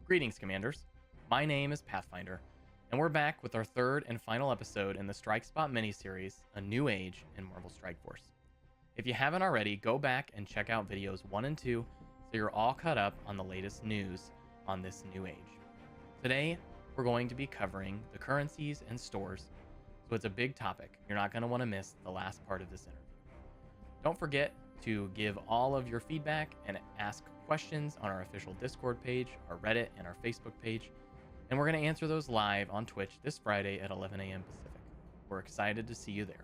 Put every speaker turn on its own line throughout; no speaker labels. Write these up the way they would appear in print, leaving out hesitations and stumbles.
Greetings, Commanders. My name is Pathfinder, and we're back with our third and final episode in the Strike Spot miniseries, A New Age in Marvel Strike Force. If you haven't already, go back and check out videos 1 and 2 so you're all caught up on the latest news on this new age. Today, we're going to be covering the currencies and stores, so it's a big topic. You're not going to want to miss the last part of this interview. Don't forget to give all of your feedback and ask questions on our official Discord page, our Reddit, and our Facebook page. And we're going to answer those live on Twitch this Friday at 11 a.m. Pacific. We're excited to see you there.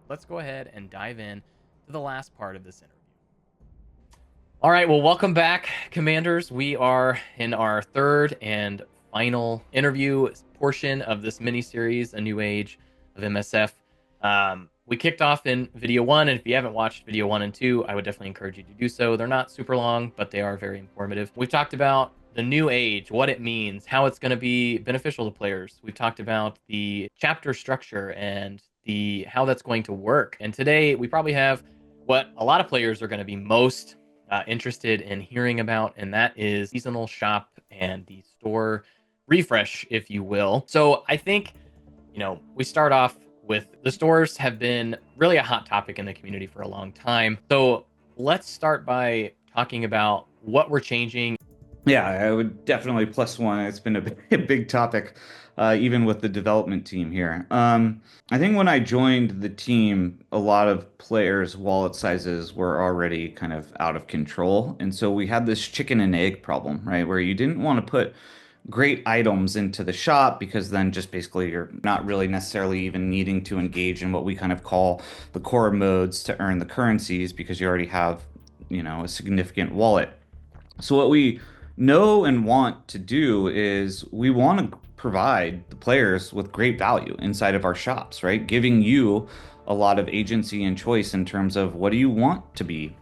Let's go ahead and dive in to the last part of this interview. All right, well, welcome back, Commanders. We are in our third and final interview portion of this mini-series, A New Age of MSF. We kicked off in video 1, and if you haven't watched video 1 and 2, I would definitely encourage you to do so. They're not super long, but they are very informative. We've talked about the new age, what it means, how it's going to be beneficial to players. We've talked about the chapter structure and how that's going to work. And today we probably have what a lot of players are going to be most interested in hearing about, and that is seasonal shop and the store refresh, if you will. So I think, we start off with the stores have been really a hot topic in the community for a long time. So let's start by talking about what we're changing.
Yeah, I would definitely +1. It's been a big topic, even with the development team here. I think when I joined the team, a lot of players' wallet sizes were already kind of out of control. And so we had this chicken and egg problem, right? Where you didn't want to put great items into the shop because then just basically you're not really necessarily even needing to engage in what we kind of call the core modes to earn the currencies because you already have, a significant wallet. So what we know and want to do is we want to provide the players with great value inside of our shops, right? Giving you a lot of agency and choice in terms of what do you want to be,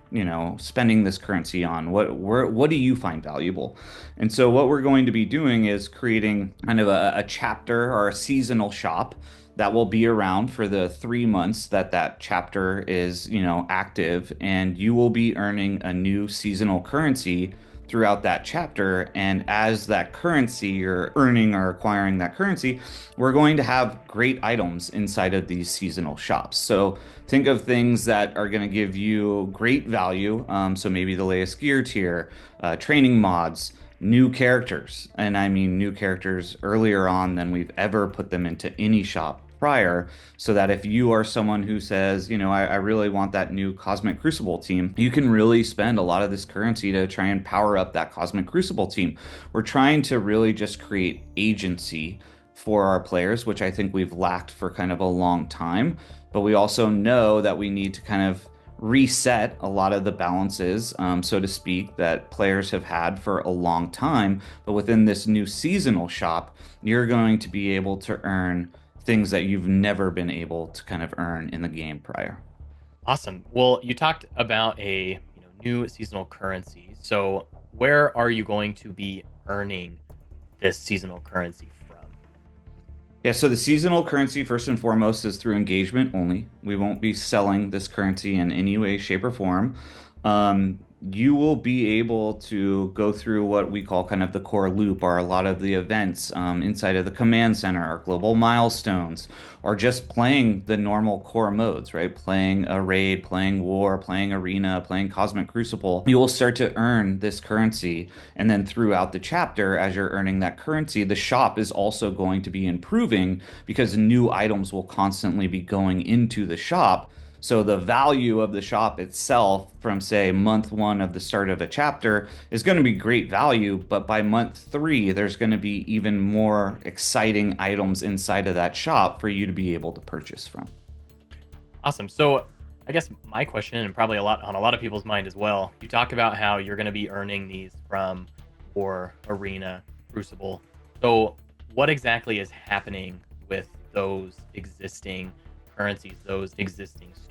spending this currency on? What do you find valuable? And so what we're going to be doing is creating kind of a chapter or a seasonal shop that will be around for the 3 months that chapter is, active, and you will be earning a new seasonal currency throughout that chapter. And as that currency you're earning or acquiring that currency, we're going to have great items inside of these seasonal shops. So think of things that are going to give you great value. So maybe the latest gear tier, training mods, new characters. And I mean new characters earlier on than we've ever put them into any shop prior, so that if you are someone who says, I really want that new Cosmic Crucible team, you can really spend a lot of this currency to try and power up that Cosmic Crucible team. We're trying to really just create agency for our players, which I think we've lacked for kind of a long time. But we also know that we need to kind of reset a lot of the balances, so to speak, that players have had for a long time. But within this new seasonal shop, you're going to be able to earn things that you've never been able to kind of earn in the game prior.
Awesome. Well, you talked about a new seasonal currency. So where are you going to be earning this seasonal currency from?
Yeah, so the seasonal currency, first and foremost, is through engagement only. We won't be selling this currency in any way, shape, or form. You will be able to go through what we call kind of the core loop, or a lot of the events inside of the command center, or global milestones, or just playing the normal core modes, right? Playing a raid, playing war, playing arena, playing Cosmic Crucible. You will start to earn this currency. And then throughout the chapter, as you're earning that currency, the shop is also going to be improving because new items will constantly be going into the shop. So the value of the shop itself from, say, month 1 of the start of a chapter is going to be great value, but by month 3, there's going to be even more exciting items inside of that shop for you to be able to purchase from.
Awesome. So I guess my question, and probably on a lot of people's mind as well, you talk about how you're going to be earning these from War, Arena, Crucible. So what exactly is happening with those existing currencies, those existing stores?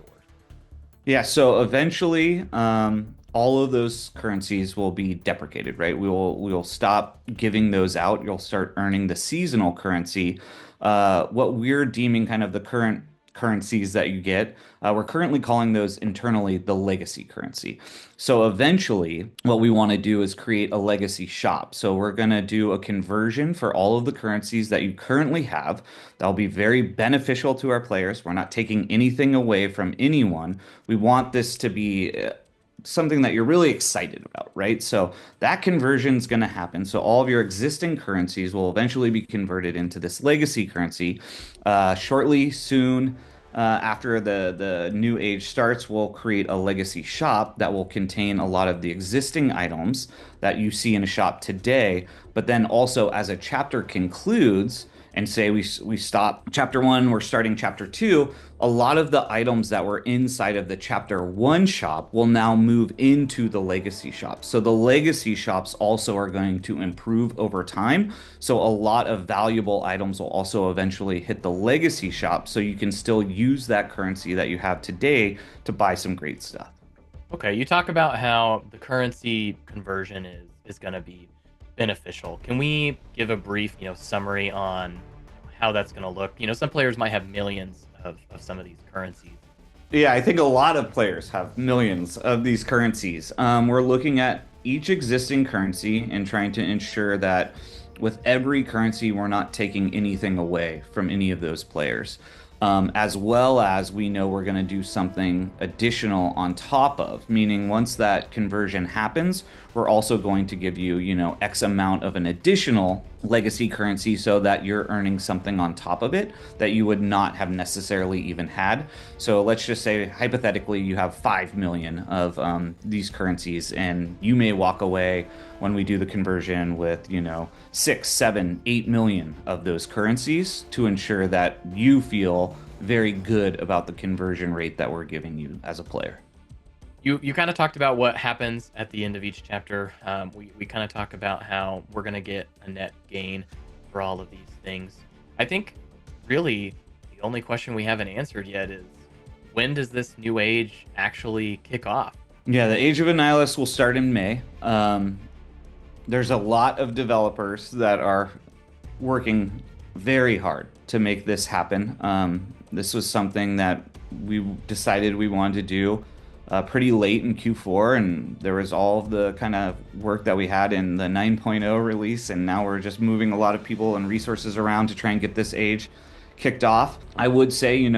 Yeah, so eventually, all of those currencies will be deprecated, right? We will stop giving those out. You'll start earning the seasonal currency. What we're deeming kind of the current currencies that you get. We're currently calling those internally the legacy currency. So eventually, what we want to do is create a legacy shop. So we're going to do a conversion for all of the currencies that you currently have. That'll be very beneficial to our players. We're not taking anything away from anyone. We want this to be something that you're really excited about, right? So that conversion is going to happen. So all of your existing currencies will eventually be converted into this legacy currency. Shortly, soon, after the new age starts, we'll create a legacy shop that will contain a lot of the existing items that you see in a shop today. But then also, as a chapter concludes, and say we stop chapter one, we're starting chapter two, a lot of the items that were inside of the chapter one shop will now move into the legacy shop. So the legacy shops also are going to improve over time. So a lot of valuable items will also eventually hit the legacy shop. So you can still use that currency that you have today to buy some great stuff.
Okay, you talk about how the currency conversion is going to be beneficial. Can we give a brief, summary on how that's going to look? Some players might have millions of some of these currencies.
Yeah, I think a lot of players have millions of these currencies. We're looking at each existing currency and trying to ensure that with every currency, we're not taking anything away from any of those players. As well as we know we're going to do something additional on top of, meaning once that conversion happens, we're also going to give you, X amount of an additional legacy currency so that you're earning something on top of it that you would not have necessarily even had. So let's just say, hypothetically, you have 5 million of these currencies, and you may walk away when we do the conversion with, 6, 7, 8 million of those currencies to ensure that you feel very good about the conversion rate that we're giving you as a player.
You kind of talked about what happens at the end of each chapter. We kind of talk about how we're going to get a net gain for all of these things. I think really the only question we haven't answered yet is, when does this new age actually kick off?
Yeah, the Age of Annihilus will start in May. There's a lot of developers that are working very hard to make this happen. This was something that we decided we wanted to do pretty late in Q4, and there was all of the kind of work that we had in the 9.0 release, and now we're just moving a lot of people and resources around to try and get this age kicked off. I would say,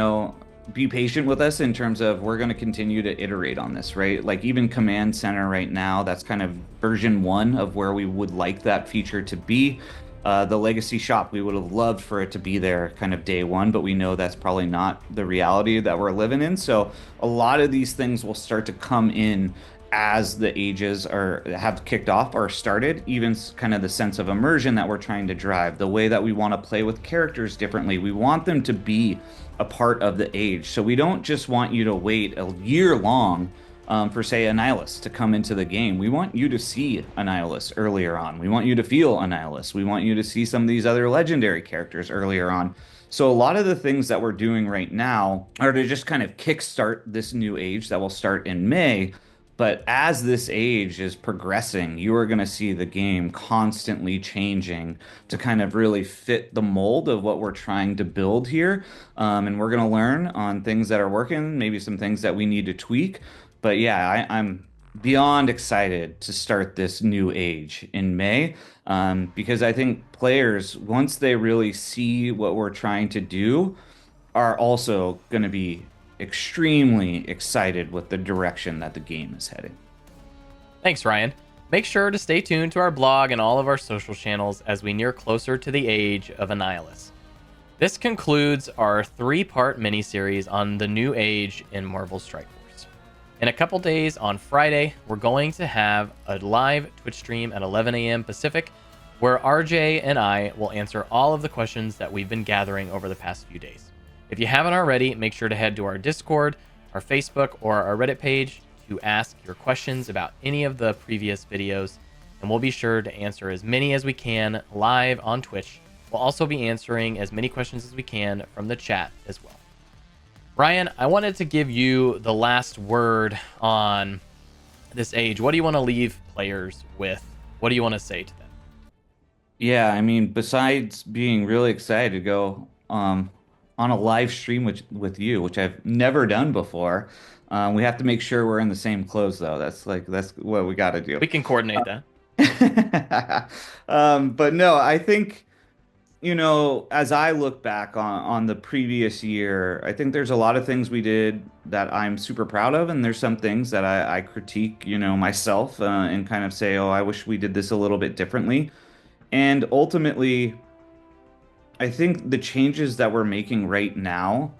be patient with us in terms of we're going to continue to iterate on this, right? Like even Command Center right now, that's kind of version 1 of where we would like that feature to be. The legacy shop, we would have loved for it to be there kind of day one, but we know that's probably not the reality that we're living in. So a lot of these things will start to come in as the ages have kicked off or started. Even kind of the sense of immersion that we're trying to drive, the way that we want to play with characters differently. We want them to be a part of the age. So we don't just want you to wait a year long for, say, Annihilus to come into the game. We want you to see Annihilus earlier on. We want you to feel Annihilus. We want you to see some of these other legendary characters earlier on. So a lot of the things that we're doing right now are to just kind of kickstart this new age that will start in May. But as this age is progressing, you are going to see the game constantly changing to kind of really fit the mold of what we're trying to build here. And we're going to learn on things that are working, maybe some things that we need to tweak. But yeah, I'm beyond excited to start this new age in May, because I think players, once they really see what we're trying to do, are also going to be extremely excited with the direction that the game is heading.
Thanks, Ryan. Make sure to stay tuned to our blog and all of our social channels as we near closer to the age of Annihilus. This concludes our 3-part miniseries on the new age in Marvel Strike Force. In a couple days on Friday, we're going to have a live Twitch stream at 11 a.m. Pacific, where RJ and I will answer all of the questions that we've been gathering over the past few days. If you haven't already, make sure to head to our Discord, our Facebook, or our Reddit page to ask your questions about any of the previous videos, and we'll be sure to answer as many as we can live on Twitch. We'll also be answering as many questions as we can from the chat as well. Ryan, I wanted to give you the last word on this age. What do you want to leave players with? What do you want to say to them?
Yeah, I mean, besides being really excited to go on a live stream with you, which I've never done before. We have to make sure we're in the same clothes though. That's what we got to do.
We can coordinate that.
But no, I think, as I look back on the previous year, I think there's a lot of things we did that I'm super proud of, and there's some things that I critique, myself, and kind of say, oh, I wish we did this a little bit differently. And ultimately, I think the changes that we're making right now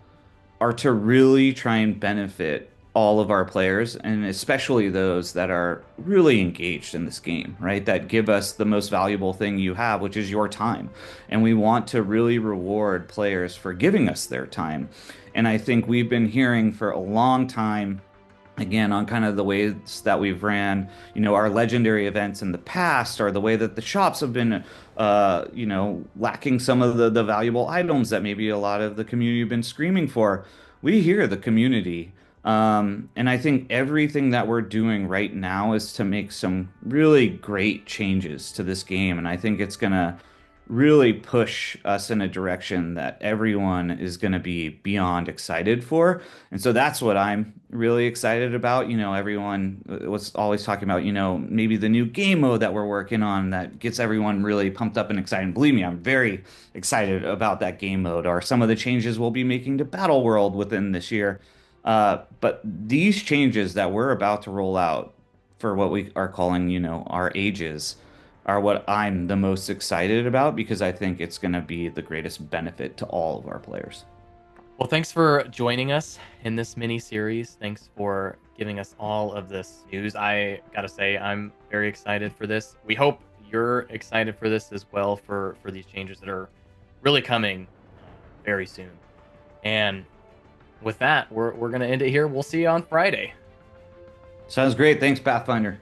are to really try and benefit all of our players, and especially those that are really engaged in this game, right? That give us the most valuable thing you have, which is your time. And we want to really reward players for giving us their time. And I think we've been hearing for a long time, again, on kind of the ways that we've ran, our legendary events in the past, or the way that the shops have been, lacking some of the valuable items that maybe a lot of the community have been screaming for. We hear the community. And I think everything that we're doing right now is to make some really great changes to this game. And I think it's going to really push us in a direction that everyone is going to be beyond excited for. And so that's what I'm really excited about. Everyone was always talking about, maybe the new game mode that we're working on that gets everyone really pumped up and excited. Believe me, I'm very excited about that game mode, or some of the changes we'll be making to Battle World within this year. But these changes that we're about to roll out for what we are calling, our ages, are what I'm the most excited about, because I think it's going to be the greatest benefit to all of our players.
Well, thanks for joining us in this mini series. Thanks for giving us all of this news. I gotta say, I'm very excited for this. We hope you're excited for this as well, for these changes that are really coming very soon. And with that, we're gonna end it here. We'll see you on Friday.
Sounds great. Thanks, Pathfinder.